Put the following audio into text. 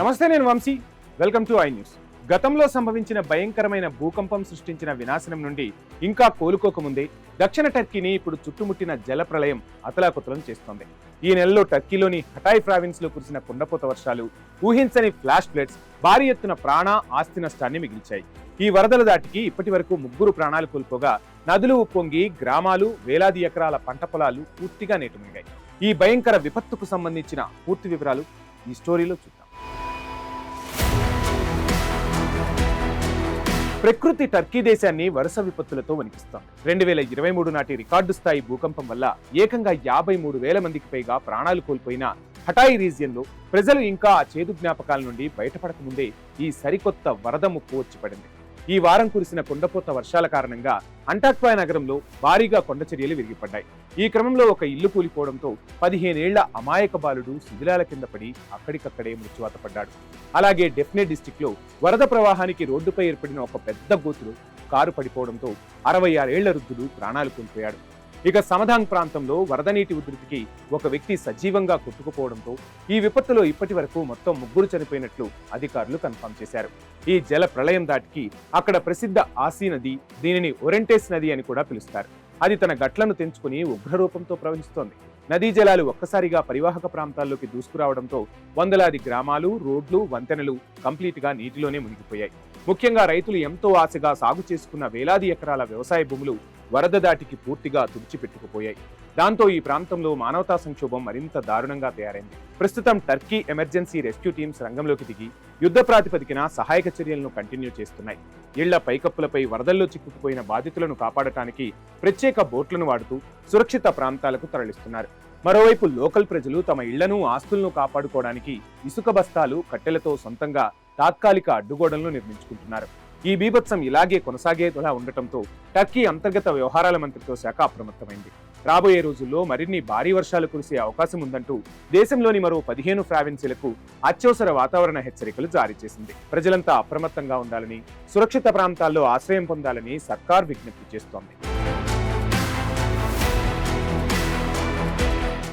నమస్తే, నేను Vamshi. Welcome to I news. గతంలో సంభవించిన భయంకరమైన భూకంపం సృష్టించిన వినాశనం నుండి ఇంకా కోలుకోకముందే దక్షిణ టర్కీని ఇప్పుడు చుట్టుముట్టిన జల ప్రళయం అతలాకుతలం చేస్తోంది. ఈ నెలలో టర్కీలోని హటాయ్ ప్రావిన్స్ లో కురిసిన కుండపోత వర్షాలు, ఊహించని ఫ్లాష్ ఫ్లడ్స్ భారీ ఎత్తున ప్రాణ ఆస్తి నష్టాన్ని మిగిల్చాయి. ఈ వరదల దాటికి ఇప్పటి వరకు 3 ప్రాణాలు కోల్పోగా నదులు ఉప్పొంగి గ్రామాలు, వేలాది ఎకరాల పంట పొలాలు పూర్తిగా నీటమునిగాయి. ఈ భయంకర విపత్తుకు సంబంధించిన పూర్తి వివరాలు ఈ స్టోరీలో చూద్దాం. ప్రకృతి టర్కీ దేశాన్ని వరుస విపత్తులతో వణికిస్తోంది. 2023 నాటి రికార్డు స్థాయి భూకంపం వల్ల ఏకంగా 53,000 మందికి పైగా ప్రాణాలు కోల్పోయిన హటాయ్ రీజియన్ లో ప్రజలు ఇంకా ఆ చేదు జ్ఞాపకాల నుండి బయటపడకముందే ఈ సరికొత్త వరద ముప్పు వచ్చి పడింది. ఈ వారం కురిసిన కుండపోత వర్షాల కారణంగా అంటాక్వా నగరంలో భారీగా కొండ చర్యలు విరిగిపడ్డాయి. ఈ క్రమంలో ఒక ఇల్లు కూలిపోవడంతో 15 ఏళ్ల అమాయక బాలుడు శిథిలాల కింద పడి అక్కడికక్కడే మృత్యువాత పడ్డాడు. అలాగే డెఫ్నే డిస్టిక్ లో వరద ప్రవాహానికి రోడ్డుపై ఏర్పడిన ఒక పెద్ద గోతులో కారు పడిపోవడంతో 66 ఏళ్ల వృద్ధుడు ప్రాణాలు కోల్పోయాడు. ఇక సమధాంగ్ ప్రాంతంలో వరద నీటి ఉధృతికి ఒక వ్యక్తి సజీవంగా కొట్టుకుపోవడంతో ఈ విపత్తులో ఇప్పటి వరకు మొత్తం 3 చనిపోయినట్లు అధికారులు కన్ఫర్మ్ చేశారు. ఈ జల ప్రళయం దాటికి అక్కడ ప్రసిద్ధ ఆసీ నది, దీనిని ఒరెంటెస్ నది అని కూడా పిలుస్తారు, అది తన గట్లను తెంచుకుని ఉగ్రరూపంతో ప్రవహిస్తోంది. నదీ జలాలు ఒక్కసారిగా పరివాహక ప్రాంతాల్లోకి దూసుకురావడంతో వందలాది గ్రామాలు, రోడ్లు, వంతెనలు కంప్లీట్ గా నీటిలోనే మునిగిపోయాయి. ముఖ్యంగా రైతులు ఎంతో ఆశగా సాగు చేసుకున్న వేలాది ఎకరాల వ్యవసాయ భూములు వరద దాటికి పూర్తిగా తుడిచిపెట్టుకుపోయాయి. దాంతో ఈ ప్రాంతంలో మానవతా సంక్షోభం మరింత దారుణంగా తయారైంది. ప్రస్తుతం టర్కీ ఎమర్జెన్సీ రెస్క్యూ టీమ్స్ రంగంలోకి దిగి యుద్ధ ప్రాతిపదికన సహాయక చర్యలను కంటిన్యూ చేస్తున్నాయి. ఇళ్ల పైకప్పులపై వరదల్లో చిక్కుకుపోయిన బాధితులను కాపాడటానికి ప్రత్యేక బోట్లను వాడుతూ సురక్షిత ప్రాంతాలకు తరలిస్తున్నారు. మరోవైపు లోకల్ ప్రజలు తమ ఇళ్లను, ఆస్తులను కాపాడుకోవడానికి ఇసుక బస్తాలు, కట్టెలతో సొంతంగా తాత్కాలిక అడ్డుగోడలను నిర్మించుకుంటున్నారు. ఈ బీభత్సం ఇలాగే కొనసాగేలా ఉండటంతో టర్కీ అంతర్గత వ్యవహారాల మంత్రిత్వ శాఖ అప్రమత్తమైంది. రాబోయే రోజుల్లో మరిన్ని భారీ వర్షాలు కురిసే అవకాశం ఉందంటూ దేశంలోని మరో 15 ప్రావిన్సులకు అత్యవసర వాతావరణ హెచ్చరికలు జారీ చేసింది. ప్రజలంతా అప్రమత్తంగా ఉండాలని, సురక్షిత ప్రాంతాల్లో ఆశ్రయం పొందాలని సర్కార్ విజ్ఞప్తి చేస్తోంది.